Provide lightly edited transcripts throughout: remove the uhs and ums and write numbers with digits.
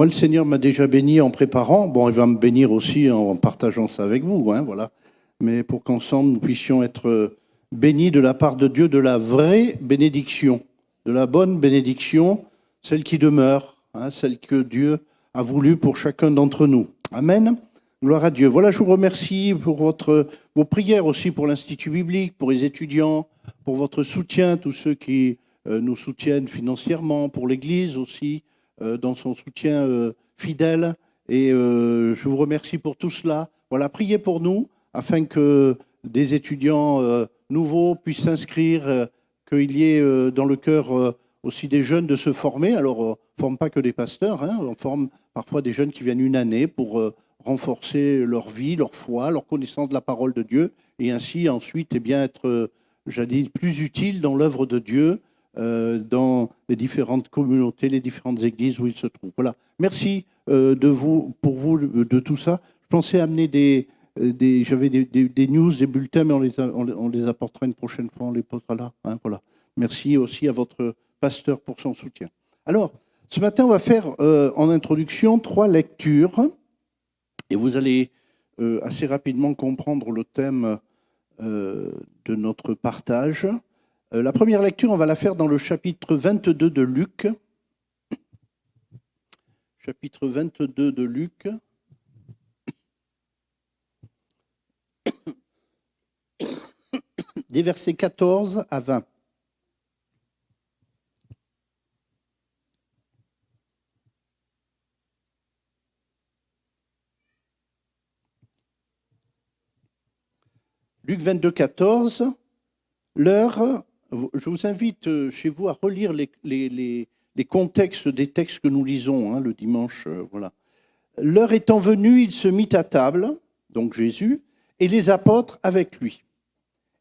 le Seigneur m'a déjà béni en préparant. Bon, il va me bénir aussi en partageant ça avec vous, hein, voilà. Mais pour qu'ensemble, nous puissions être bénis de la part de Dieu, de la vraie bénédiction, de la bonne bénédiction, celle qui demeure, hein, celle que Dieu a voulu pour chacun d'entre nous. Amen. Gloire à Dieu. Voilà, je vous remercie pour vos prières aussi pour l'Institut biblique, pour les étudiants, pour votre soutien, tous ceux qui nous soutiennent financièrement, pour l'Église aussi, dans son soutien fidèle. Et je vous remercie pour tout cela. Voilà, priez pour nous, afin que des étudiants nouveaux puissent s'inscrire, qu'il y ait dans le cœur aussi des jeunes de se former. Alors, on ne forme pas que des pasteurs, hein, on forme parfois des jeunes qui viennent une année pour renforcer leur vie, leur foi, leur connaissance de la parole de Dieu, et ainsi ensuite être, j'allais plus utile dans l'œuvre de Dieu, dans les différentes communautés, les différentes églises où ils se trouvent. Voilà. Merci pour vous de tout ça. Je pensais amener j'avais des news, des bulletins, mais on les apportera une prochaine fois, on les posera là. Hein, voilà. Merci aussi à votre pasteur pour son soutien. Alors, ce matin, on va faire en introduction 3 lectures, et vous allez assez rapidement comprendre le thème de notre partage. La première lecture, on va la faire dans le chapitre 22 de Luc. Chapitre 22 de Luc. Des versets 14 à 20. Luc 22, 14. L'heure, je vous invite chez vous à relire les contextes des textes que nous lisons hein, le dimanche. Voilà. L'heure étant venue, il se mit à table, donc Jésus, et les apôtres avec lui.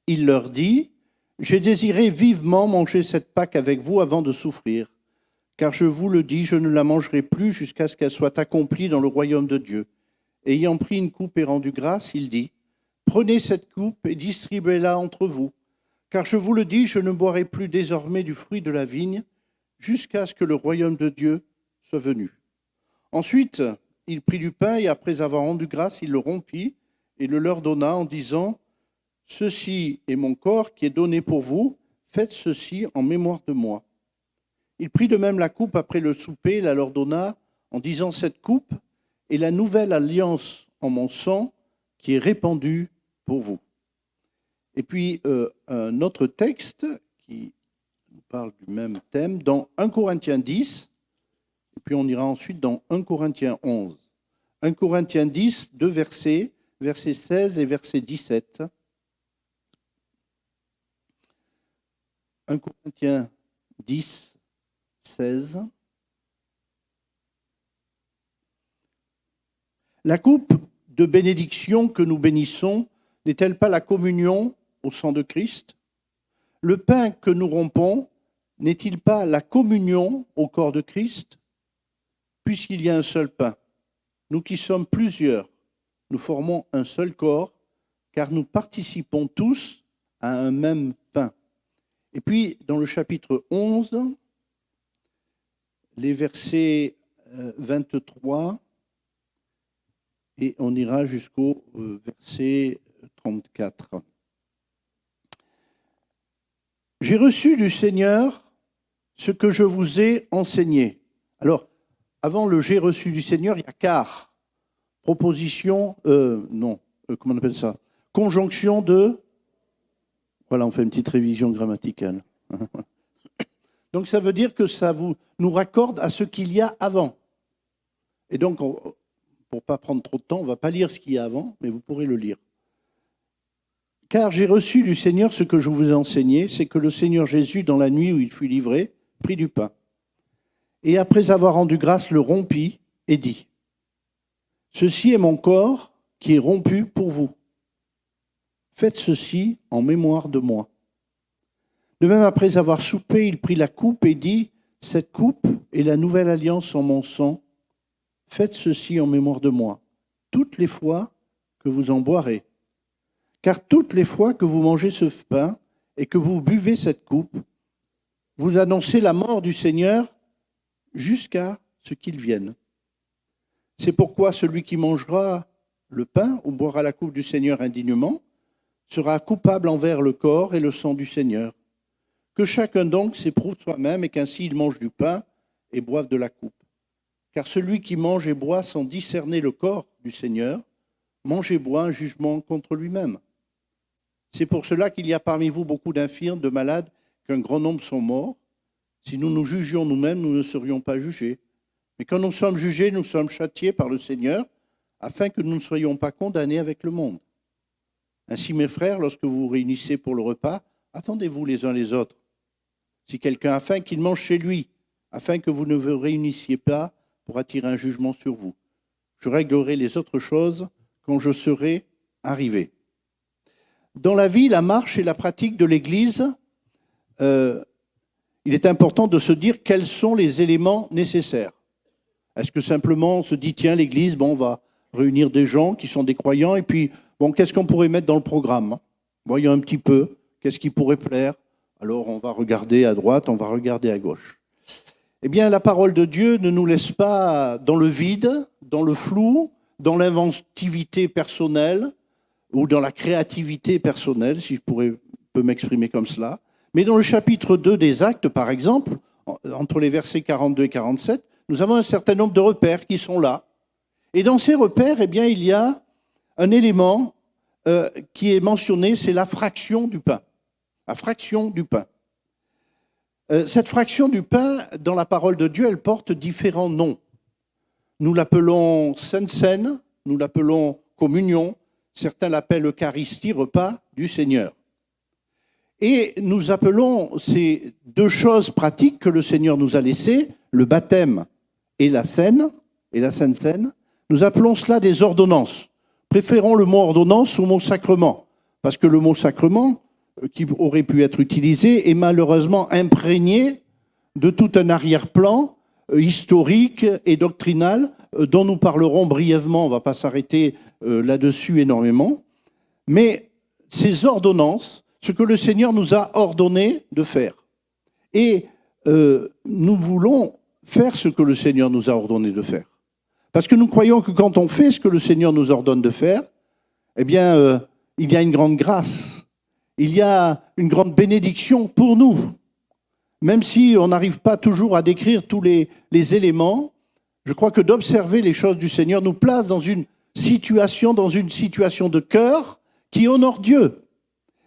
Il leur dit, « J'ai désiré vivement manger cette Pâque avec vous avant de souffrir, car je vous le dis, je ne la mangerai plus jusqu'à ce qu'elle soit accomplie dans le royaume de Dieu. » Ayant pris une coupe et rendu grâce, il dit, « Prenez cette coupe et distribuez-la entre vous, car je vous le dis, je ne boirai plus désormais du fruit de la vigne jusqu'à ce que le royaume de Dieu soit venu. » Ensuite, il prit du pain et après avoir rendu grâce, il le rompit et le leur donna en disant, « Ceci est mon corps qui est donné pour vous, faites ceci en mémoire de moi. » Il prit de même la coupe après le souper et la leur donna en disant, « Cette coupe est la nouvelle alliance en mon sang qui est répandue pour vous. » Et puis, un autre texte qui nous parle du même thème, dans 1 Corinthiens 10, et puis on ira ensuite dans 1 Corinthiens 11. 1 Corinthiens 10, 2 versets, verset 16 et verset 17. 1 Corinthiens 10, 16. La coupe de bénédiction que nous bénissons n'est-elle pas la communion au sang de Christ? Le pain que nous rompons n'est-il pas la communion au corps de Christ? Puisqu'il y a un seul pain, nous qui sommes plusieurs, nous formons un seul corps, car nous participons tous à un même pain. Et puis, dans le chapitre 11, les versets 23, et on ira jusqu'au verset 34. « J'ai reçu du Seigneur ce que je vous ai enseigné. » Alors, avant le « j'ai reçu du Seigneur », il y a « car ». Proposition, comment on appelle ça? Conjonction de... Voilà, on fait une petite révision grammaticale. Donc, ça veut dire que ça nous raccorde à ce qu'il y a avant. Et donc, pour ne pas prendre trop de temps, on ne va pas lire ce qu'il y a avant, mais vous pourrez le lire. « Car j'ai reçu du Seigneur ce que je vous ai enseigné, c'est que le Seigneur Jésus, dans la nuit où il fut livré, prit du pain. Et après avoir rendu grâce, le rompit et dit, « Ceci est mon corps qui est rompu pour vous. Faites ceci en mémoire de moi. » De même, après avoir soupé, il prit la coupe et dit, « Cette coupe est la nouvelle alliance en mon sang. Faites ceci en mémoire de moi, toutes les fois que vous en boirez. Car toutes les fois que vous mangez ce pain et que vous buvez cette coupe, vous annoncez la mort du Seigneur jusqu'à ce qu'il vienne. C'est pourquoi celui qui mangera le pain ou boira la coupe du Seigneur indignement sera coupable envers le corps et le sang du Seigneur. Que chacun donc s'éprouve soi-même et qu'ainsi il mange du pain et boive de la coupe. Car celui qui mange et boit sans discerner le corps du Seigneur, mange et boit un jugement contre lui-même. C'est pour cela qu'il y a parmi vous beaucoup d'infirmes, de malades, qu'un grand nombre sont morts. Si nous nous jugions nous-mêmes, nous ne serions pas jugés. Mais quand nous sommes jugés, nous sommes châtiés par le Seigneur, afin que nous ne soyons pas condamnés avec le monde. Ainsi, mes frères, lorsque vous vous réunissez pour le repas, attendez-vous les uns les autres. Si quelqu'un a faim, qu'il mange chez lui, afin que vous ne vous réunissiez pas pour attirer un jugement sur vous. Je réglerai les autres choses quand je serai arrivé. Dans la vie, la marche et la pratique de l'Église, il est important de se dire quels sont les éléments nécessaires. Est-ce que simplement on se dit, tiens, l'Église, on va réunir des gens qui sont des croyants, et puis, qu'est-ce qu'on pourrait mettre dans le programme? Voyons un petit peu, qu'est-ce qui pourrait plaire? Alors, on va regarder à droite, on va regarder à gauche. Eh bien, la parole de Dieu ne nous laisse pas dans le vide, dans le flou, dans l'inventivité personnelle, ou dans la créativité personnelle, si je peux m'exprimer comme cela. Mais dans le chapitre 2 des Actes, par exemple, entre les versets 42 et 47, nous avons un certain nombre de repères qui sont là. Et dans ces repères, eh bien, il y a un élément qui est mentionné, c'est la fraction du pain. La fraction du pain. Cette fraction du pain, dans la parole de Dieu, elle porte différents noms. Nous l'appelons Sainte Seine, nous l'appelons communion, certains l'appellent Eucharistie, repas du Seigneur. Et nous appelons ces deux choses pratiques que le Seigneur nous a laissées, le baptême et la Seine, et la Sainte Seine, nous appelons cela des ordonnances. Préférons le mot ordonnance au mot sacrement, parce que le mot sacrement, qui aurait pu être utilisé, est malheureusement imprégné de tout un arrière-plan historique et doctrinal dont nous parlerons brièvement, on ne va pas s'arrêter là-dessus énormément. Mais ces ordonnances, ce que le Seigneur nous a ordonné de faire. Et nous voulons faire ce que le Seigneur nous a ordonné de faire. Parce que nous croyons que quand on fait ce que le Seigneur nous ordonne de faire, eh bien, il y a une grande grâce, il y a une grande bénédiction pour nous. Même si on n'arrive pas toujours à décrire tous les éléments, je crois que d'observer les choses du Seigneur nous place dans une situation de cœur qui honore Dieu.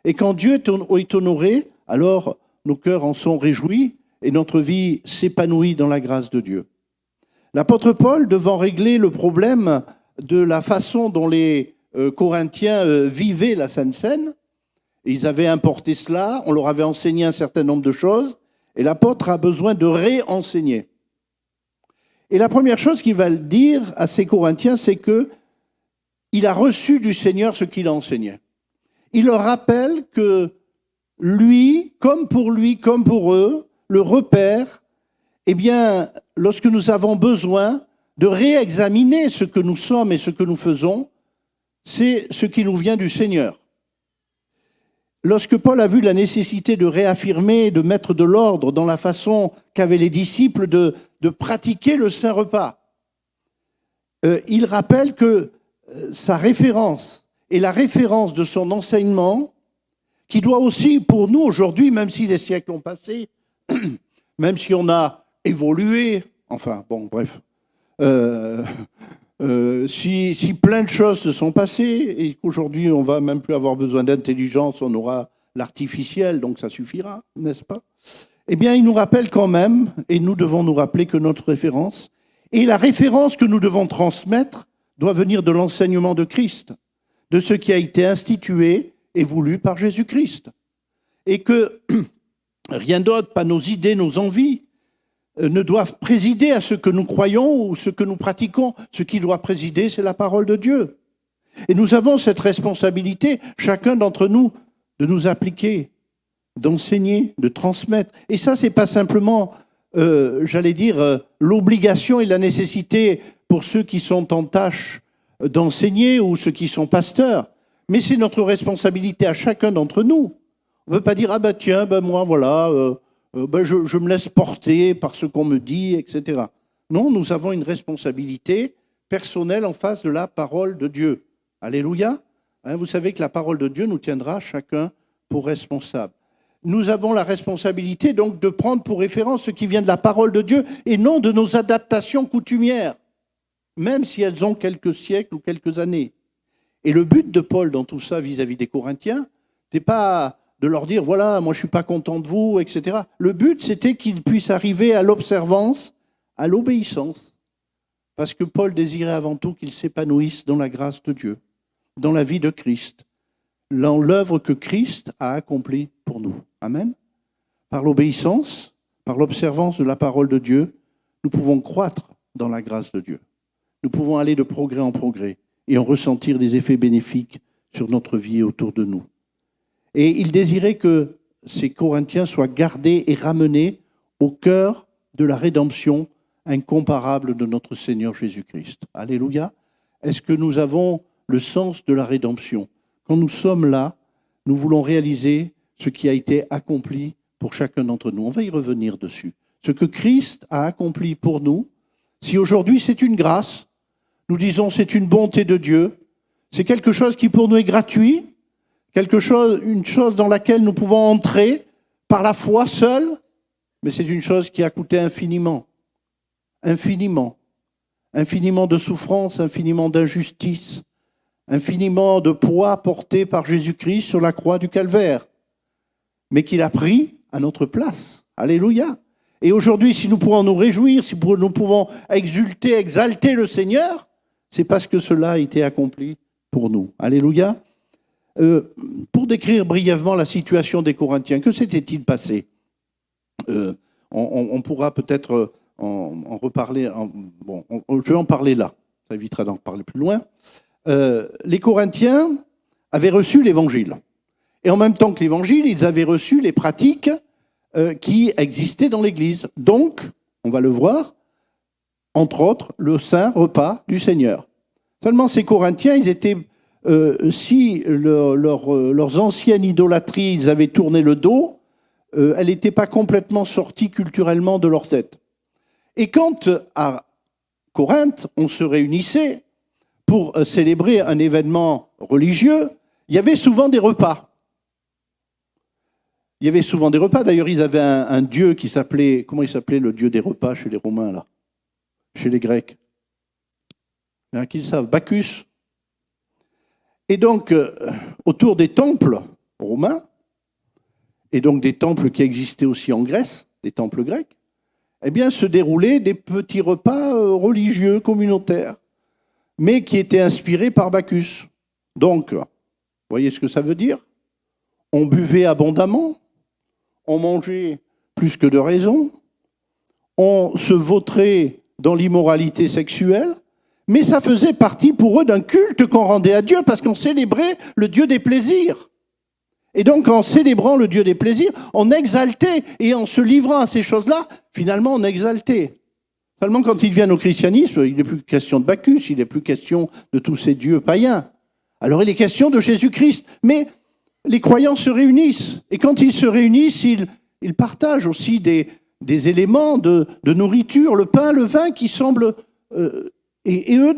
Et quand Dieu est honoré, alors nos cœurs en sont réjouis et notre vie s'épanouit dans la grâce de Dieu. L'apôtre Paul, devant régler le problème de la façon dont les Corinthiens vivaient la Sainte Seine, ils avaient importé cela, on leur avait enseigné un certain nombre de choses, et l'apôtre a besoin de réenseigner. Et la première chose qu'il va dire à ces Corinthiens, c'est qu'il a reçu du Seigneur ce qu'il a enseigné. Il leur rappelle que lui, comme pour eux, le repère, eh bien, lorsque nous avons besoin de réexaminer ce que nous sommes et ce que nous faisons, c'est ce qui nous vient du Seigneur. Lorsque Paul a vu la nécessité de réaffirmer, de mettre de l'ordre dans la façon qu'avaient les disciples de pratiquer le Saint Repas, il rappelle que sa référence et la référence de son enseignement, qui doit aussi, pour nous aujourd'hui, même si les siècles ont passé, même si on a évolué, enfin, bon, bref, si plein de choses se sont passées et qu'aujourd'hui on va même plus avoir besoin d'intelligence, on aura l'artificiel, donc ça suffira, n'est-ce pas? Eh bien, il nous rappelle quand même, et nous devons nous rappeler que notre référence, et la référence que nous devons transmettre, doit venir de l'enseignement de Christ, de ce qui a été institué et voulu par Jésus-Christ. Et que rien d'autre, pas nos idées, nos envies, ne doivent présider à ce que nous croyons ou ce que nous pratiquons. Ce qui doit présider, c'est la parole de Dieu. Et nous avons cette responsabilité, chacun d'entre nous, de nous appliquer, d'enseigner, de transmettre. Et ça, c'est pas simplement, l'obligation et la nécessité pour ceux qui sont en tâche d'enseigner ou ceux qui sont pasteurs. Mais c'est notre responsabilité à chacun d'entre nous. On ne peut pas dire, moi, voilà, je me laisse porter par ce qu'on me dit, etc. Non, nous avons une responsabilité personnel en face de la parole de Dieu. Alléluia. Vous savez que la parole de Dieu nous tiendra chacun pour responsable. Nous avons la responsabilité donc de prendre pour référence ce qui vient de la parole de Dieu et non de nos adaptations coutumières, même si elles ont quelques siècles ou quelques années. Et le but de Paul dans tout ça vis-à-vis des Corinthiens, n'est pas de leur dire, voilà, moi je ne suis pas content de vous, etc. Le but, c'était qu'ils puissent arriver à l'observance, à l'obéissance, parce que Paul désirait avant tout qu'ils s'épanouissent dans la grâce de Dieu, dans la vie de Christ, dans l'œuvre que Christ a accomplie pour nous. Amen. Par l'obéissance, par l'observance de la parole de Dieu, nous pouvons croître dans la grâce de Dieu. Nous pouvons aller de progrès en progrès et en ressentir des effets bénéfiques sur notre vie et autour de nous. Et il désirait que ces Corinthiens soient gardés et ramenés au cœur de la rédemption incomparable de notre Seigneur Jésus-Christ. Alléluia. Est-ce que nous avons le sens de la rédemption? Quand nous sommes là, nous voulons réaliser ce qui a été accompli pour chacun d'entre nous. On va y revenir dessus. Ce que Christ a accompli pour nous, si aujourd'hui c'est une grâce, nous disons c'est une bonté de Dieu, c'est quelque chose qui pour nous est gratuit, une chose dans laquelle nous pouvons entrer par la foi seule, mais c'est une chose qui a coûté infiniment, infiniment de souffrance, infiniment d'injustice, infiniment de poids porté par Jésus-Christ sur la croix du Calvaire, mais qu'il a pris à notre place. Alléluia. Et aujourd'hui, si nous pouvons nous réjouir, si nous pouvons exulter, exalter le Seigneur, c'est parce que cela a été accompli pour nous. Alléluia. Pour décrire brièvement la situation des Corinthiens, que s'était-il passé? On pourra peut-être en reparler. Je vais en parler là. Ça évitera d'en parler plus loin. Les Corinthiens avaient reçu l'Évangile. Et en même temps que l'Évangile, ils avaient reçu les pratiques qui existaient dans l'Église. Donc, on va le voir, entre autres, le saint repas du Seigneur. Seulement, ces Corinthiens, ils étaient, si leurs anciennes idolâtries, ils avaient tourné le dos, elle n'était pas complètement sortie culturellement de leur tête. Et quand à Corinthe, on se réunissait pour célébrer un événement religieux, il y avait souvent des repas. D'ailleurs, ils avaient un dieu qui s'appelait... Comment il s'appelait le dieu des repas chez les Romains, là? Chez les Grecs? Il y en a qui le savent. Bacchus. Et donc, autour des temples romains, et donc des temples qui existaient aussi en Grèce, des temples grecs, eh bien, se déroulaient des petits repas religieux, communautaires, mais qui étaient inspirés par Bacchus. Donc, vous voyez ce que ça veut dire? On buvait abondamment, on mangeait plus que de raison, on se vautrait dans l'immoralité sexuelle, mais ça faisait partie pour eux d'un culte qu'on rendait à Dieu parce qu'on célébrait le Dieu des plaisirs. Et donc, en célébrant le Dieu des plaisirs, on exaltait, et en se livrant à ces choses-là, finalement, on exaltait. Seulement, quand ils viennent au christianisme, il n'est plus question de Bacchus, il n'est plus question de tous ces dieux païens. Alors, il est question de Jésus-Christ. Mais les croyants se réunissent. Et quand ils se réunissent, ils partagent aussi des éléments de nourriture, le pain, le vin, qui semblent... Et eux,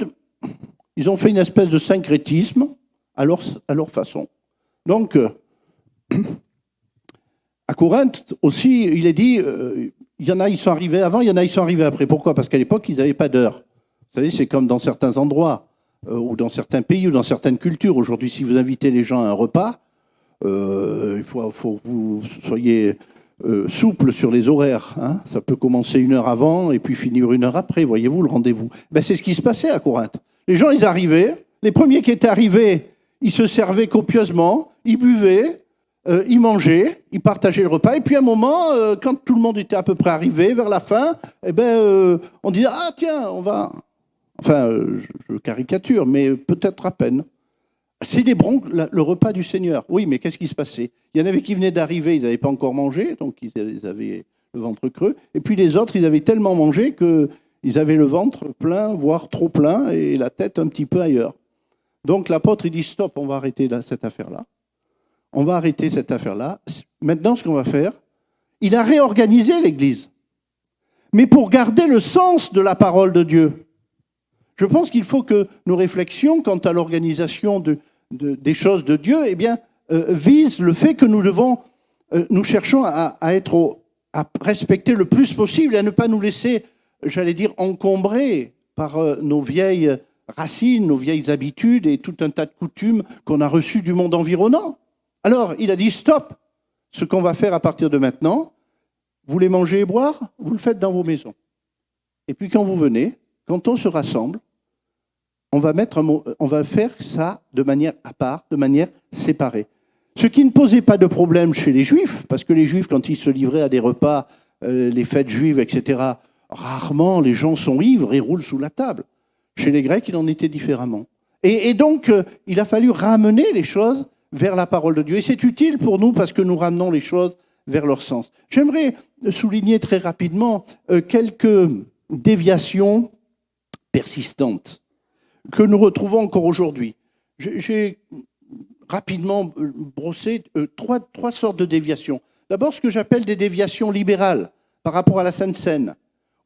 ils ont fait une espèce de syncrétisme à leur façon. Donc, à Corinthe aussi, il est dit, il y en a, ils sont arrivés avant, il y en a, ils sont arrivés après. Pourquoi? Parce qu'à l'époque, ils n'avaient pas d'heure. Vous savez, c'est comme dans certains endroits, ou dans certains pays, ou dans certaines cultures. Aujourd'hui, si vous invitez les gens à un repas, il faut que vous soyez souple sur les horaires. Hein. Ça peut commencer 1 heure avant et puis finir 1 heure après, voyez-vous, le rendez-vous. Ben, c'est ce qui se passait à Corinthe. Les gens, ils arrivaient, les premiers qui étaient arrivés, ils se servaient copieusement, ils buvaient, ils mangeaient, ils partageaient le repas, et puis à un moment, quand tout le monde était à peu près arrivé, vers la fin, eh ben, on disait « Ah tiens, on va... » Enfin, je caricature, mais peut-être à peine. Célébrons le repas du Seigneur. Oui, mais qu'est-ce qui se passait? Il y en avait qui venaient d'arriver, ils n'avaient pas encore mangé, donc ils avaient le ventre creux. Et puis les autres, ils avaient tellement mangé qu'ils avaient le ventre plein, voire trop plein, et la tête un petit peu ailleurs. Donc l'apôtre, il dit, stop, on va arrêter cette affaire-là. On va arrêter cette affaire-là. Maintenant, ce qu'on va faire, il a réorganisé l'Église. Mais pour garder le sens de la parole de Dieu. Je pense qu'il faut que nos réflexions quant à l'organisation des choses de Dieu visent le fait que nous cherchons à respecter le plus possible et à ne pas nous laisser, j'allais dire, encombrer par nos vieilles racines, nos vieilles habitudes et tout un tas de coutumes qu'on a reçues du monde environnant. Alors, il a dit stop, ce qu'on va faire à partir de maintenant, vous voulez manger et boire, vous le faites dans vos maisons. Et puis quand vous venez, quand on se rassemble, on va faire ça de manière à part, de manière séparée. Ce qui ne posait pas de problème chez les Juifs, parce que les Juifs, quand ils se livraient à des repas, les fêtes juives, etc., rarement les gens sont ivres et roulent sous la table. Chez les Grecs, il en était différemment. Et donc, il a fallu ramener les choses vers la parole de Dieu. Et c'est utile pour nous parce que nous ramenons les choses vers leur sens. J'aimerais souligner très rapidement quelques déviations persistantes que nous retrouvons encore aujourd'hui. J'ai rapidement brossé trois sortes de déviations. D'abord, ce que j'appelle des déviations libérales par rapport à la Sainte Seine,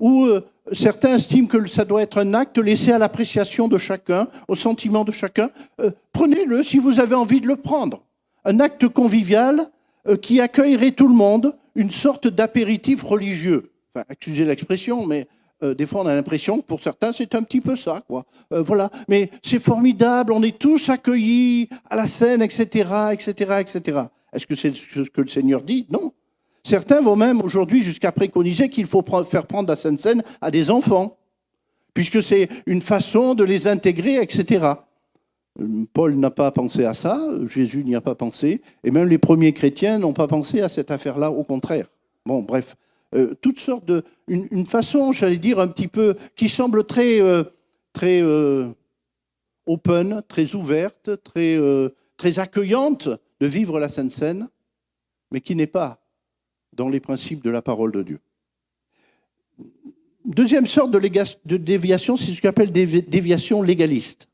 où certains estiment que ça doit être un acte laissé à l'appréciation de chacun, au sentiment de chacun. Prenez-le si vous avez envie de le prendre. Un acte convivial qui accueillerait tout le monde, une sorte d'apéritif religieux. Enfin, excusez l'expression, mais des fois on a l'impression que pour certains c'est un petit peu ça, quoi. Voilà. Mais c'est formidable, on est tous accueillis à la Seine, etc., etc., etc. Est-ce que c'est ce que le Seigneur dit? Non. Certains vont même aujourd'hui jusqu'à préconiser qu'il faut faire prendre la Sainte Seine à des enfants, puisque c'est une façon de les intégrer, etc. Paul n'a pas pensé à ça, Jésus n'y a pas pensé, et même les premiers chrétiens n'ont pas pensé à cette affaire-là, au contraire. Bon, bref, toutes sortes de... Une façon, j'allais dire, un petit peu, qui semble très open, très ouverte, très accueillante de vivre la Sainte Seine, mais qui n'est pas dans les principes de la parole de Dieu. Deuxième sorte de déviation, c'est ce qu'on appelle des déviations légalistes.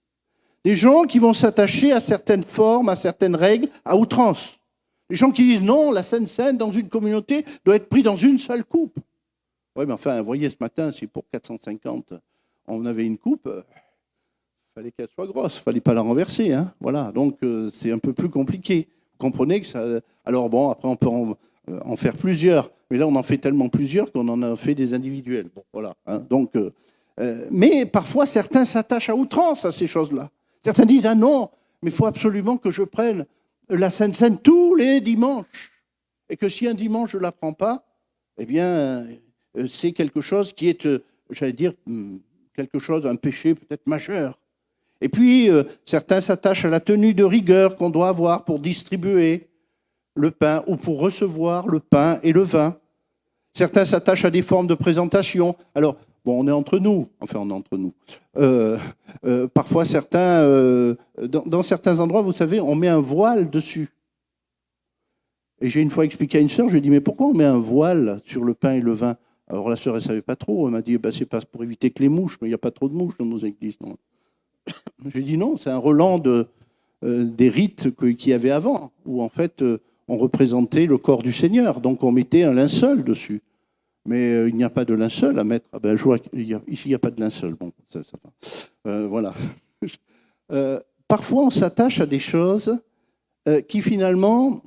Des gens qui vont s'attacher à certaines formes, à certaines règles, à outrance. Des gens qui disent non, la Sainte Seine dans une communauté doit être prise dans une seule coupe. Oui, mais enfin, vous voyez, ce matin, c'est pour 450, on avait une coupe, il fallait qu'elle soit grosse, il ne fallait pas la renverser. Hein, voilà, donc c'est un peu plus compliqué. Vous comprenez que ça... Alors bon, après, on peut en faire plusieurs, mais là, on en fait tellement plusieurs qu'on en a fait des individuels. Bon, voilà. Hein, donc, mais parfois, certains s'attachent à outrance à ces choses-là. Certains disent, ah non, mais il faut absolument que je prenne la Sainte Seine tous les dimanches. Et que si un dimanche je ne la prends pas, eh bien, c'est quelque chose qui est, j'allais dire, quelque chose, un péché peut-être majeur. Et puis, certains s'attachent à la tenue de rigueur qu'on doit avoir pour distribuer le pain ou pour recevoir le pain et le vin. Certains s'attachent à des formes de présentation. Alors, bon, on est entre nous. Enfin, on est entre nous. Parfois, certains, dans certains endroits, vous savez, on met un voile dessus. Et j'ai une fois expliqué à une sœur, je lui ai dit, mais pourquoi on met un voile sur le pain et le vin? Alors la sœur, elle ne savait pas trop. Elle m'a dit, c'est pas pour éviter que les mouches, mais il n'y a pas trop de mouches dans nos églises. Non. Je lui ai dit, non, c'est un relent des rites qu'il y avait avant, où en fait, on représentait le corps du Seigneur. Donc on mettait un linceul dessus. Mais il n'y a pas de linceul à mettre. Ah ben, ici, il n'y a pas de linceul. Bon, ça va. Voilà. Parfois, on s'attache à des choses qui, finalement,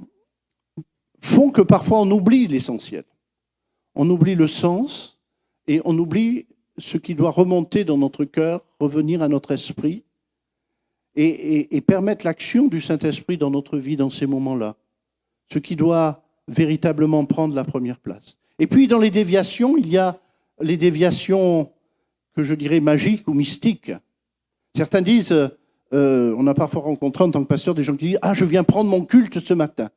font que parfois, on oublie l'essentiel. On oublie le sens et on oublie ce qui doit remonter dans notre cœur, revenir à notre esprit et permettre l'action du Saint-Esprit dans notre vie dans ces moments-là. Ce qui doit véritablement prendre la première place. Et puis, dans les déviations, il y a les déviations que je dirais magiques ou mystiques. Certains disent, on a parfois rencontré en tant que pasteur des gens qui disent « Ah, je viens prendre mon culte ce matin ».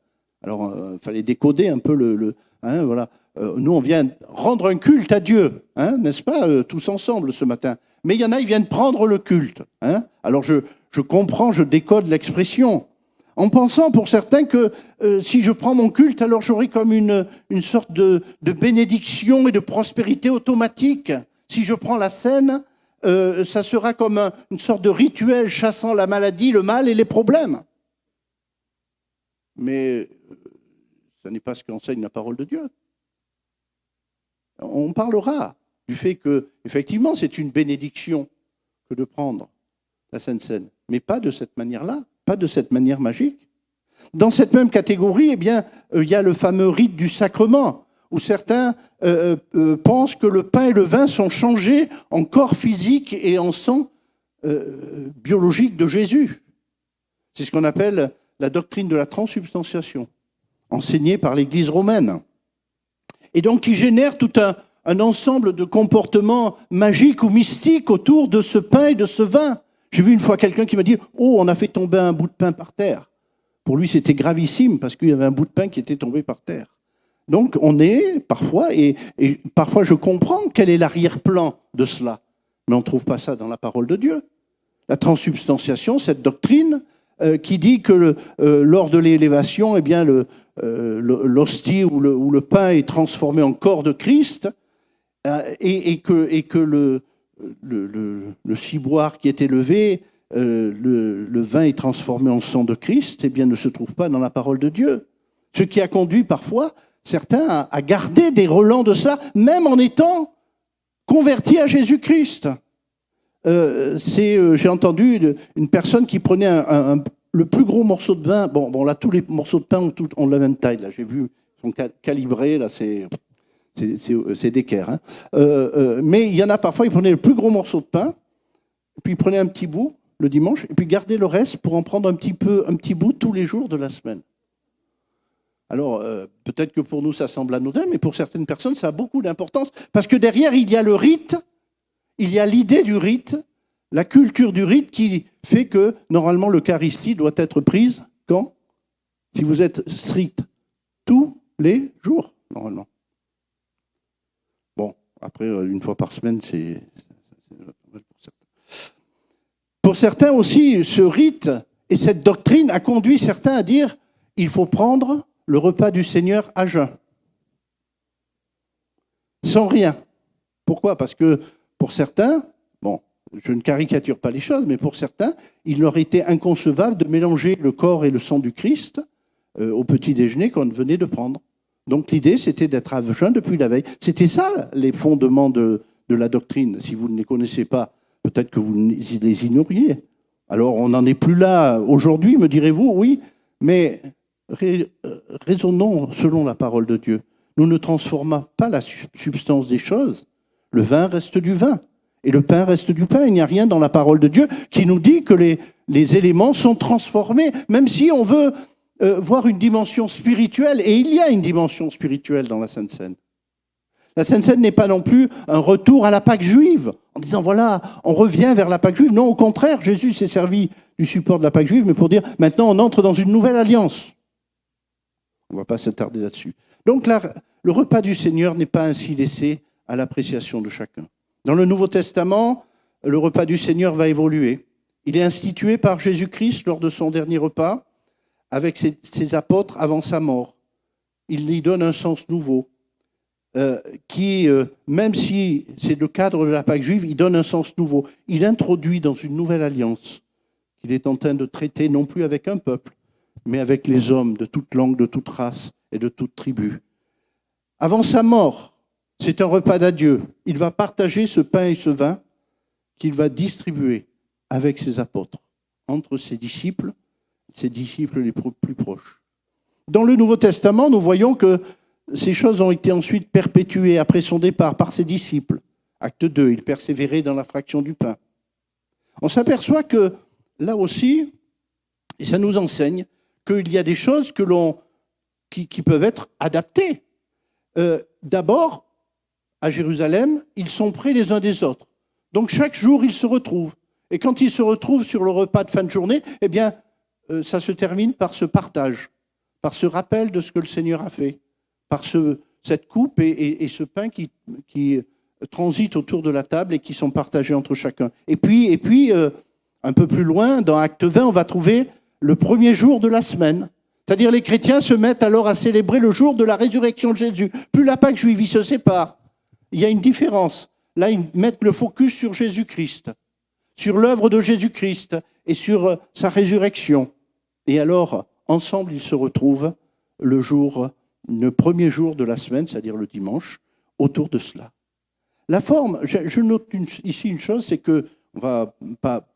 Alors, il fallait décoder un peu voilà. Nous, on vient rendre un culte à Dieu, hein, n'est-ce pas, tous ensemble ce matin. Mais il y en a, ils viennent prendre le culte. Hein. Alors, je comprends, je décode l'expression. En pensant pour certains que si je prends mon culte, alors j'aurai comme une sorte de bénédiction et de prospérité automatique. Si je prends la scène, ça sera comme une sorte de rituel chassant la maladie, le mal et les problèmes. Mais ce n'est pas ce qu'enseigne la parole de Dieu. On parlera du fait que, effectivement, c'est une bénédiction que de prendre la Sainte Seine. Mais pas de cette manière-là, pas de cette manière magique. Dans cette même catégorie, eh bien, il y a le fameux rite du sacrement, où certains pensent que le pain et le vin sont changés en corps physique et en sang biologique de Jésus. C'est ce qu'on appelle la doctrine de la transsubstantiation, enseignée par l'Église romaine. Et donc qui génère tout un ensemble de comportements magiques ou mystiques autour de ce pain et de ce vin. J'ai vu une fois quelqu'un qui m'a dit « Oh, on a fait tomber un bout de pain par terre ». Pour lui, c'était gravissime parce qu'il y avait un bout de pain qui était tombé par terre. Donc on est parfois, et parfois je comprends quel est l'arrière-plan de cela, mais on ne trouve pas ça dans la parole de Dieu. La transsubstantiation, cette doctrine qui dit que lors de l'élévation, eh bien l'hostie ou le pain est transformé en corps de Christ et que le ciboire qui est élevé, le vin est transformé en sang de Christ, eh bien ne se trouve pas dans la parole de Dieu. Ce qui a conduit parfois certains à garder des relents de cela, même en étant convertis à Jésus-Christ. J'ai entendu une personne qui prenait le plus gros morceau de vin. Bon là, tous les morceaux de pain ont la même taille. Là, j'ai vu, ils sont calibrés. Là, c'est d'équerre. Hein. Mais il y en a parfois, ils prenaient le plus gros morceau de pain, puis ils prenaient un petit bout le dimanche, et puis gardaient le reste pour en prendre un petit bout tous les jours de la semaine. Alors, peut-être que pour nous, ça semble anodin, mais pour certaines personnes, ça a beaucoup d'importance, parce que derrière, il y a le rite, il y a l'idée du rite, la culture du rite qui fait que, normalement, l'Eucharistie doit être prise quand ? Si vous êtes strict, tous les jours, normalement. Bon, après, une fois par semaine, c'est pour certains aussi, ce rite et cette doctrine a conduit certains à dire il faut prendre le repas du Seigneur à jeun. Sans rien. Pourquoi ? Parce que pour certains, bon, je ne caricature pas les choses, mais pour certains, il leur était inconcevable de mélanger le corps et le sang du Christ au petit déjeuner qu'on venait de prendre. Donc l'idée, c'était d'être à jeun depuis la veille. C'était ça, les fondements de la doctrine. Si vous ne les connaissez pas, peut-être que vous les ignoriez. Alors on n'en est plus là aujourd'hui, me direz-vous, oui, mais raisonnons selon la parole de Dieu. Nous ne transformons pas la substance des choses. Le vin reste du vin et le pain reste du pain. Il n'y a rien dans la parole de Dieu qui nous dit que les éléments sont transformés, même si on veut voir une dimension spirituelle, et il y a une dimension spirituelle dans la Sainte Seine. La Sainte Seine n'est pas non plus un retour à la Pâque juive, en disant voilà, on revient vers la Pâque juive. Non, au contraire, Jésus s'est servi du support de la Pâque juive, mais pour dire maintenant on entre dans une nouvelle alliance. On ne va pas s'attarder là-dessus. Donc là, le repas du Seigneur n'est pas ainsi laissé à l'appréciation de chacun. Dans le Nouveau Testament, le repas du Seigneur va évoluer. Il est institué par Jésus-Christ lors de son dernier repas avec ses apôtres avant sa mort. Il y donne un sens nouveau. Même si c'est le cadre de la Pâque juive, il donne un sens nouveau. Il introduit dans une nouvelle alliance qu'il est en train de traiter non plus avec un peuple, mais avec les hommes de toute langue, de toute race et de toute tribu. Avant sa mort, c'est un repas d'adieu. Il va partager ce pain et ce vin qu'il va distribuer avec ses apôtres, entre ses disciples les plus proches. Dans le Nouveau Testament, nous voyons que ces choses ont été ensuite perpétuées après son départ par ses disciples. Acte 2, il persévérait dans la fraction du pain. On s'aperçoit que là aussi, et ça nous enseigne, qu'il y a des choses qui peuvent être adaptées. D'abord, à Jérusalem, ils sont près les uns des autres. Donc chaque jour, ils se retrouvent. Et quand ils se retrouvent sur le repas de fin de journée, eh bien, ça se termine par ce partage, par ce rappel de ce que le Seigneur a fait, par cette coupe et ce pain qui transitent autour de la table et qui sont partagés entre chacun. Et puis un peu plus loin, dans Acte 20, on va trouver le premier jour de la semaine. C'est-à-dire les chrétiens se mettent alors à célébrer le jour de la résurrection de Jésus. Plus la Pâque juive, ils se séparent. Il y a une différence. Là, ils mettent le focus sur Jésus-Christ, sur l'œuvre de Jésus-Christ et sur sa résurrection. Et alors, ensemble, ils se retrouvent le premier jour de la semaine, c'est-à-dire le dimanche, autour de cela. La forme, je note ici une chose, c'est que On ne va pas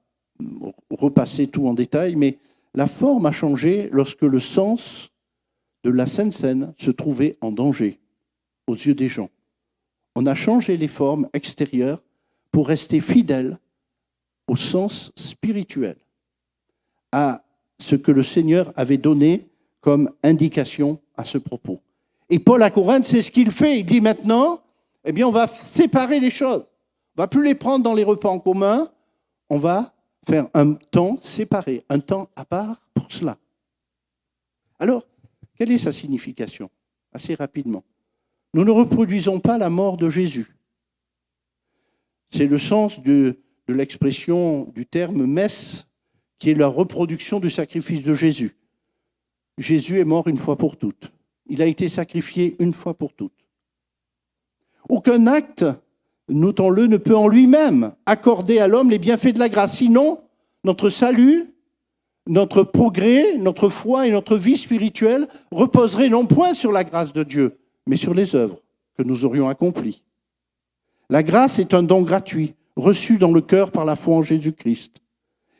repasser tout en détail, mais la forme a changé lorsque le sens de la Sainte Seine se trouvait en danger aux yeux des gens. On a changé les formes extérieures pour rester fidèle au sens spirituel, à ce que le Seigneur avait donné comme indication à ce propos. Et Paul à Corinthe, c'est ce qu'il fait. Il dit maintenant, eh bien, on va séparer les choses. On ne va plus les prendre dans les repas en commun. On va faire un temps séparé, un temps à part pour cela. Alors, quelle est sa signification? Assez rapidement. Nous ne reproduisons pas la mort de Jésus. C'est le sens de l'expression du terme messe, qui est la reproduction du sacrifice de Jésus. Jésus est mort une fois pour toutes. Il a été sacrifié une fois pour toutes. Aucun acte, notons-le, ne peut en lui-même accorder à l'homme les bienfaits de la grâce. Sinon, notre salut, notre progrès, notre foi et notre vie spirituelle reposeraient non point sur la grâce de Dieu, mais sur les œuvres que nous aurions accomplies. La grâce est un don gratuit, reçu dans le cœur par la foi en Jésus-Christ.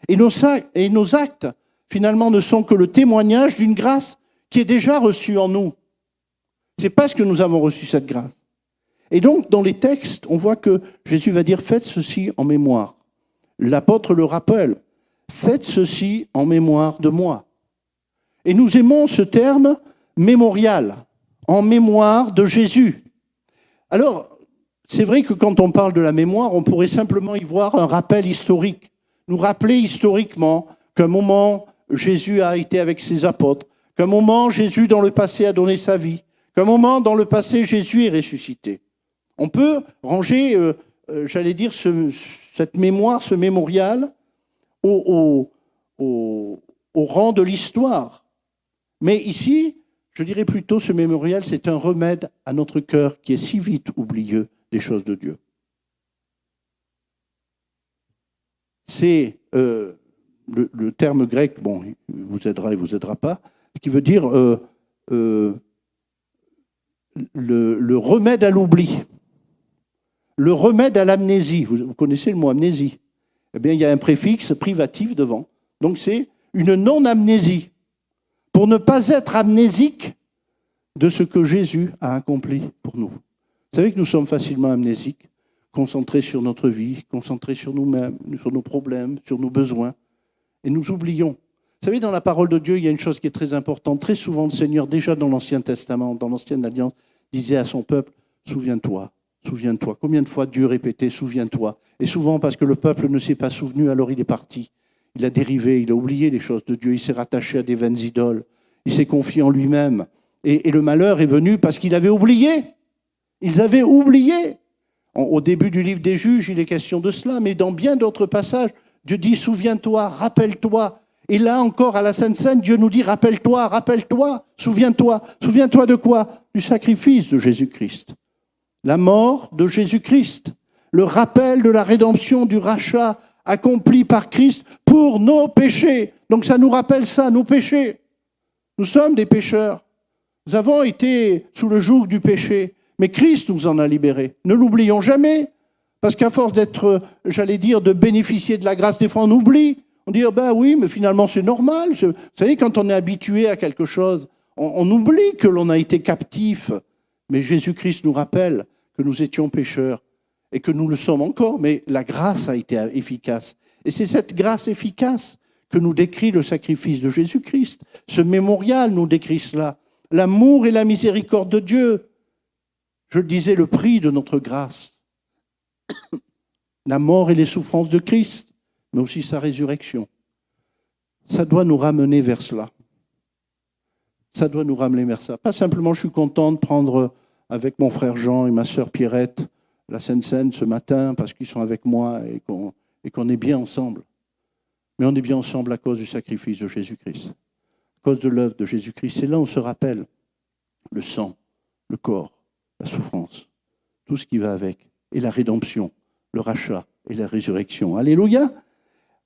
Et nos actes, finalement, ne sont que le témoignage d'une grâce qui est déjà reçue en nous. C'est parce que nous avons reçu cette grâce. Et donc, dans les textes, on voit que Jésus va dire « Faites ceci en mémoire ». L'apôtre le rappelle « Faites ceci en mémoire de moi ». Et nous aimons ce terme « mémorial », en mémoire de Jésus. Alors, c'est vrai que quand on parle de la mémoire, on pourrait simplement y voir un rappel historique. Nous rappeler historiquement qu'un moment, Jésus a été avec ses apôtres, qu'un moment, Jésus, dans le passé, a donné sa vie, qu'un moment, dans le passé, Jésus est ressuscité. On peut ranger, j'allais dire, cette mémoire, ce mémorial, au rang de l'histoire. Mais ici, je dirais plutôt, ce mémorial, c'est un remède à notre cœur qui est si vite oublieux des choses de Dieu. C'est le terme grec, bon, il vous aidera, il ne vous aidera pas, qui veut dire le remède à l'oubli, le remède à l'amnésie. Vous connaissez le mot amnésie? Eh bien, il y a un préfixe privatif devant. Donc, c'est une non-amnésie. Pour ne pas être amnésique de ce que Jésus a accompli pour nous. Vous savez que nous sommes facilement amnésiques, concentrés sur notre vie, concentrés sur nous-mêmes, sur nos problèmes, sur nos besoins. Et nous oublions. Vous savez, dans la parole de Dieu, il y a une chose qui est très importante. Très souvent, le Seigneur, déjà dans l'Ancien Testament, dans l'Ancienne Alliance, disait à son peuple, souviens-toi, souviens-toi. Combien de fois Dieu répétait, souviens-toi. Et souvent, parce que le peuple ne s'est pas souvenu, alors il est parti. Il a dérivé, il a oublié les choses de Dieu, il s'est rattaché à des vaines idoles, il s'est confié en lui-même. Et le malheur est venu parce qu'il avait oublié. Ils avaient oublié. Au début du livre des Juges, il est question de cela, mais dans bien d'autres passages, Dieu dit « souviens-toi, rappelle-toi ». Et là encore, à la Sainte Seine, Dieu nous dit « rappelle-toi, rappelle-toi, souviens-toi ». Souviens-toi de quoi? Du sacrifice de Jésus-Christ. La mort de Jésus-Christ. Le rappel de la rédemption, du rachat accompli par Christ pour nos péchés. Donc ça nous rappelle ça, nos péchés. Nous sommes des pécheurs. Nous avons été sous le joug du péché. Mais Christ nous en a libérés. Ne l'oublions jamais. Parce qu'à force d'être, j'allais dire, de bénéficier de la grâce, des fois on oublie. On dit, ben oui, mais finalement c'est normal. Vous savez, quand on est habitué à quelque chose, on oublie que l'on a été captif. Mais Jésus-Christ nous rappelle que nous étions pécheurs et que nous le sommes encore. Mais la grâce a été efficace. Et c'est cette grâce efficace que nous décrit le sacrifice de Jésus-Christ. Ce mémorial nous décrit cela. L'amour et la miséricorde de Dieu. Je le disais, le prix de notre grâce. La mort et les souffrances de Christ, mais aussi sa résurrection. Ça doit nous ramener vers cela. Ça doit nous ramener vers ça. Pas simplement, je suis content de prendre avec mon frère Jean et ma sœur Pierrette la Sainte Seine ce matin parce qu'ils sont avec moi et qu'on est bien ensemble. Mais on est bien ensemble à cause du sacrifice de Jésus-Christ. À cause de l'œuvre de Jésus-Christ. C'est là où on se rappelle le sang, le corps, la souffrance, tout ce qui va avec, et la rédemption, le rachat et la résurrection. Alléluia.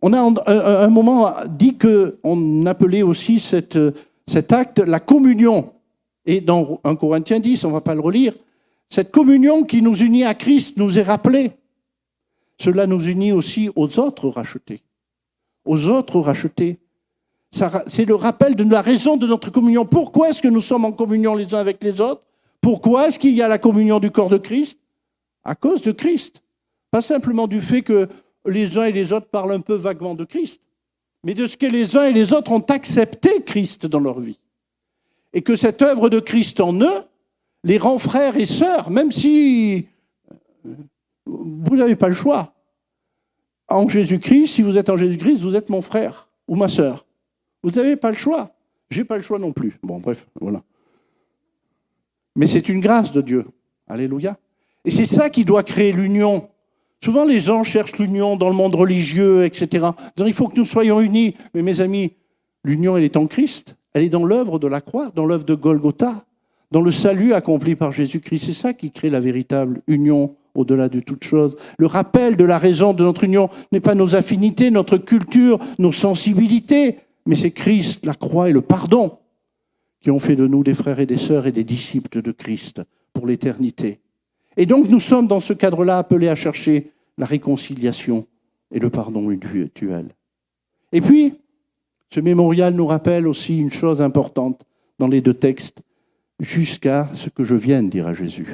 On a un moment dit qu'on appelait aussi cet acte la communion. Et dans 1 Corinthiens 10, on ne va pas le relire, cette communion qui nous unit à Christ nous est rappelée. cela nous unit aussi aux autres rachetés. Aux autres rachetés. C'est le rappel de la raison de notre communion. Pourquoi est-ce que nous sommes en communion les uns avec les autres? Pourquoi est-ce qu'il y a la communion du corps de Christ? À cause de Christ. Pas simplement du fait que les uns et les autres parlent un peu vaguement de Christ, mais de ce que les uns et les autres ont accepté Christ dans leur vie. Et que cette œuvre de Christ en eux les rend frères et sœurs, même si vous n'avez pas le choix. En Jésus-Christ, si vous êtes en Jésus-Christ, vous êtes mon frère ou ma sœur. Vous n'avez pas le choix. J'ai pas le choix non plus. Bon, bref, voilà. Mais c'est une grâce de Dieu. Alléluia. Et c'est ça qui doit créer l'union. Souvent, les gens cherchent l'union dans le monde religieux, etc. Il faut que nous soyons unis. Mais mes amis, l'union, elle est en Christ. Elle est dans l'œuvre de la croix, dans l'œuvre de Golgotha, dans le salut accompli par Jésus-Christ. C'est ça qui crée la véritable union au-delà de toute chose. Le rappel de la raison de notre union n'est pas nos affinités, notre culture, nos sensibilités, mais c'est Christ, la croix et le pardon qui ont fait de nous des frères et des sœurs et des disciples de Christ pour l'éternité. Et donc nous sommes dans ce cadre-là appelés à chercher la réconciliation et le pardon mutuel. Et puis, ce mémorial nous rappelle aussi une chose importante dans les deux textes, jusqu'à ce que je vienne, dira Jésus.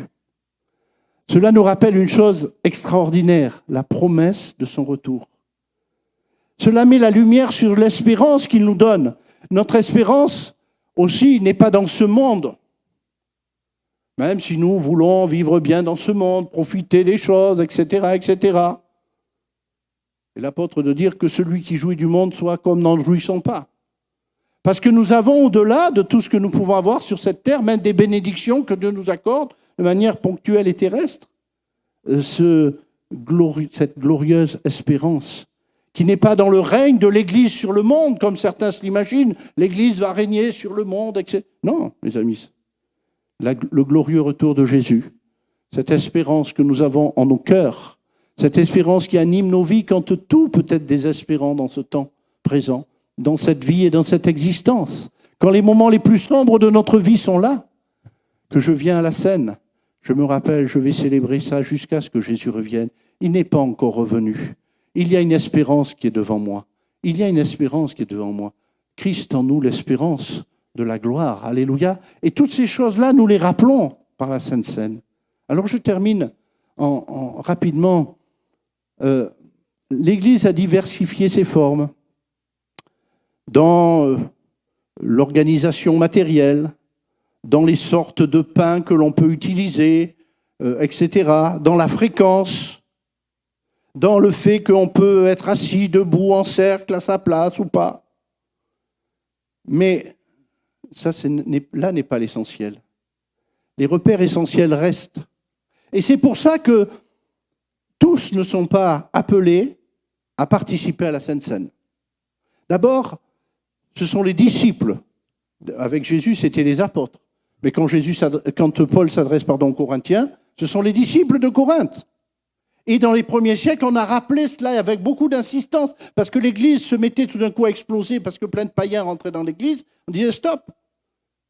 Cela nous rappelle une chose extraordinaire, la promesse de son retour. Cela met la lumière sur l'espérance qu'il nous donne. Notre espérance aussi n'est pas dans ce monde. Même si nous voulons vivre bien dans ce monde, profiter des choses, etc., etc. Et l'apôtre de dire que celui qui jouit du monde soit comme n'en jouissons pas. Parce que nous avons, au-delà de tout ce que nous pouvons avoir sur cette terre, même des bénédictions que Dieu nous accorde de manière ponctuelle et terrestre, cette glorieuse espérance qui n'est pas dans le règne de l'Église sur le monde, comme certains se l'imaginent. L'Église va régner sur le monde, etc. Non, mes amis. Le glorieux retour de Jésus, cette espérance que nous avons en nos cœurs, cette espérance qui anime nos vies quand tout peut être désespérant dans ce temps présent, dans cette vie et dans cette existence. Quand les moments les plus sombres de notre vie sont là, que je viens à la scène, je me rappelle, je vais célébrer ça jusqu'à ce que Jésus revienne. Il n'est pas encore revenu. Il y a une espérance qui est devant moi. Il y a une espérance qui est devant moi. Christ en nous, l'espérance de la gloire. Alléluia. Et toutes ces choses-là, nous les rappelons par la Sainte Seine. Alors je termine rapidement. L'Église a diversifié ses formes dans l'organisation matérielle, dans les sortes de pains que l'on peut utiliser, etc., dans la fréquence, dans le fait qu'on peut être assis, debout, en cercle, à sa place ou pas. Mais ça, là n'est pas l'essentiel. Les repères essentiels restent. Et c'est pour ça que tous ne sont pas appelés à participer à la Sainte Seine. D'abord, ce sont les disciples. Avec Jésus, c'était les apôtres. Mais quand Paul s'adresse aux Corinthiens, ce sont les disciples de Corinthe. Et dans les premiers siècles, on a rappelé cela avec beaucoup d'insistance, parce que l'Église se mettait tout d'un coup à exploser, parce que plein de païens rentraient dans l'Église. On disait stop,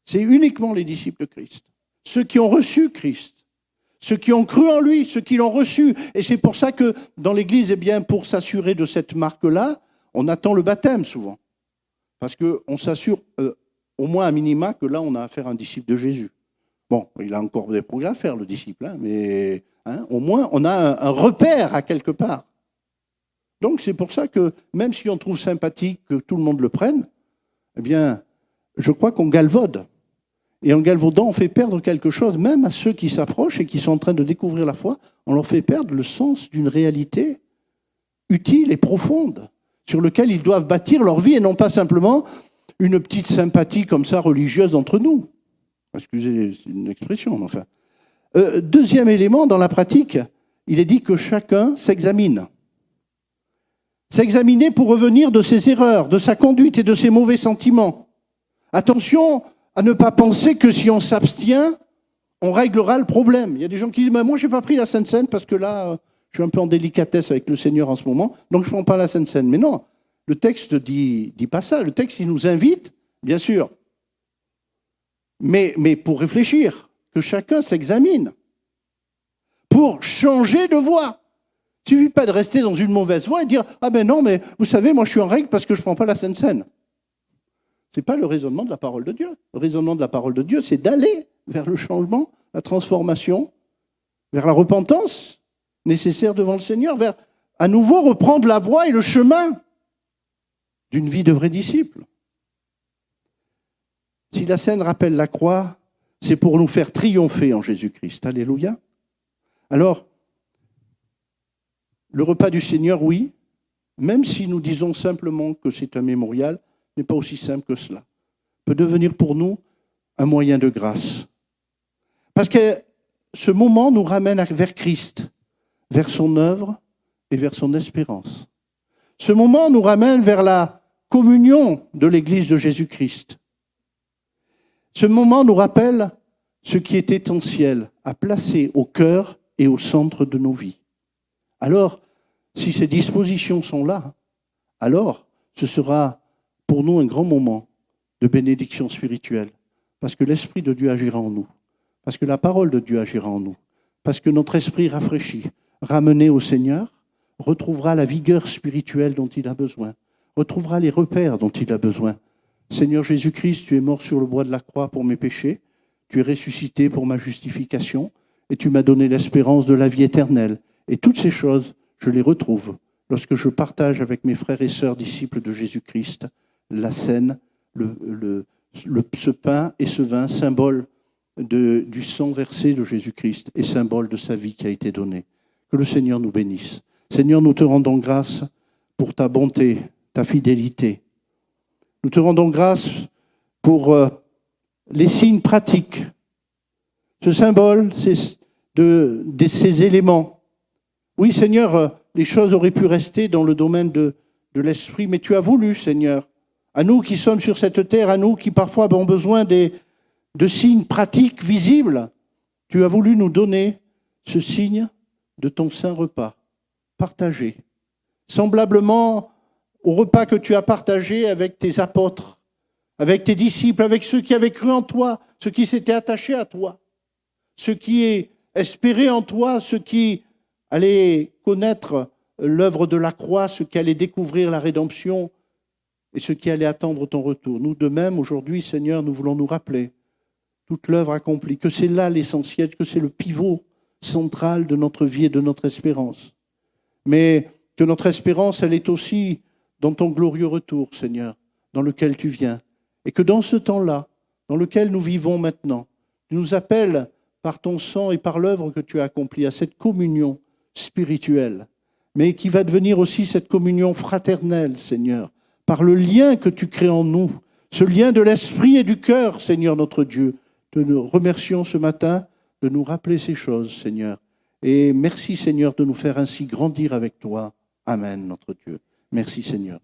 c'est uniquement les disciples de Christ. Ceux qui ont reçu Christ, ceux qui ont cru en lui, ceux qui l'ont reçu. Et c'est pour ça que dans l'Église, eh bien, pour s'assurer de cette marque-là, on attend le baptême souvent. Parce qu'on s'assure au moins à minima que là, on a affaire à un disciple de Jésus. Bon, il a encore des progrès à faire, le disciple, mais au moins, on a un repère à quelque part. Donc, c'est pour ça que, même si on trouve sympathique que tout le monde le prenne, eh bien, je crois qu'on galvaude. Et en galvaudant, on fait perdre quelque chose, même à ceux qui s'approchent et qui sont en train de découvrir la foi, on leur fait perdre le sens d'une réalité utile et profonde, sur lequel ils doivent bâtir leur vie, et non pas simplement une petite sympathie comme ça religieuse entre nous. Excusez, c'est une expression, mais enfin. Deuxième élément, dans la pratique, il est dit que chacun s'examine. S'examiner pour revenir de ses erreurs, de sa conduite et de ses mauvais sentiments. Attention à ne pas penser que si on s'abstient, on réglera le problème. Il y a des gens qui disent « moi, je n'ai pas pris la Sainte Seine parce que là, je suis un peu en délicatesse avec le Seigneur en ce moment, donc je ne prends pas la Sainte Seine. » Mais non, le texte dit pas ça. Le texte, il nous invite, bien sûr, mais pour réfléchir, que chacun s'examine, pour changer de voie. Il ne suffit pas de rester dans une mauvaise voie et de dire « Ah ben non, mais vous savez, moi je suis en règle parce que je ne prends pas la Sainte Seine. » Ce n'est pas le raisonnement de la parole de Dieu. Le raisonnement de la parole de Dieu, c'est d'aller vers le changement, la transformation, vers la repentance nécessaire devant le Seigneur, vers à nouveau reprendre la voie et le chemin d'une vie de vrai disciple. Si la scène rappelle la croix, c'est pour nous faire triompher en Jésus-Christ. Alléluia. Alors, le repas du Seigneur, oui, même si nous disons simplement que c'est un mémorial, n'est pas aussi simple que cela. Peut devenir pour nous un moyen de grâce. Parce que ce moment nous ramène vers Christ, vers son œuvre et vers son espérance. Ce moment nous ramène vers la communion de l'Église de Jésus-Christ. Ce moment nous rappelle ce qui est essentiel à placer au cœur et au centre de nos vies. Alors, si ces dispositions sont là, alors ce sera pour nous un grand moment de bénédiction spirituelle, parce que l'Esprit de Dieu agira en nous, parce que la parole de Dieu agira en nous, parce que notre esprit rafraîchi, ramené au Seigneur, retrouvera la vigueur spirituelle dont il a besoin, retrouvera les repères dont il a besoin. Seigneur Jésus-Christ, tu es mort sur le bois de la croix pour mes péchés, tu es ressuscité pour ma justification, et tu m'as donné l'espérance de la vie éternelle. Et toutes ces choses, je les retrouve lorsque je partage avec mes frères et sœurs disciples de Jésus-Christ la scène, ce pain et ce vin, symbole du sang versé de Jésus-Christ et symbole de sa vie qui a été donnée. Que le Seigneur nous bénisse. Seigneur, nous te rendons grâce pour ta bonté, ta fidélité. Nous te rendons grâce pour les signes pratiques, ce symbole de ces éléments. Oui, Seigneur, les choses auraient pu rester dans le domaine de l'esprit, mais tu as voulu, Seigneur, à nous qui sommes sur cette terre, à nous qui parfois avons besoin de signes pratiques, visibles, tu as voulu nous donner ce signe de ton saint repas, partagé, semblablement au repas que tu as partagé avec tes apôtres, avec tes disciples, avec ceux qui avaient cru en toi, ceux qui s'étaient attachés à toi, ceux qui espéraient en toi, ceux qui allaient connaître l'œuvre de la croix, ceux qui allaient découvrir la rédemption et ceux qui allaient attendre ton retour. Nous, de même, aujourd'hui, Seigneur, nous voulons nous rappeler toute l'œuvre accomplie, que c'est là l'essentiel, que c'est le pivot central de notre vie et de notre espérance. Mais que notre espérance, elle est aussi dans ton glorieux retour, Seigneur, dans lequel tu viens. Et que dans ce temps-là, dans lequel nous vivons maintenant, tu nous appelles par ton sang et par l'œuvre que tu as accomplie à cette communion spirituelle, mais qui va devenir aussi cette communion fraternelle, Seigneur, par le lien que tu crées en nous, ce lien de l'esprit et du cœur, Seigneur notre Dieu. Nous remercions ce matin de nous rappeler ces choses, Seigneur. Et merci, Seigneur, de nous faire ainsi grandir avec toi. Amen, notre Dieu. Merci, Seigneur.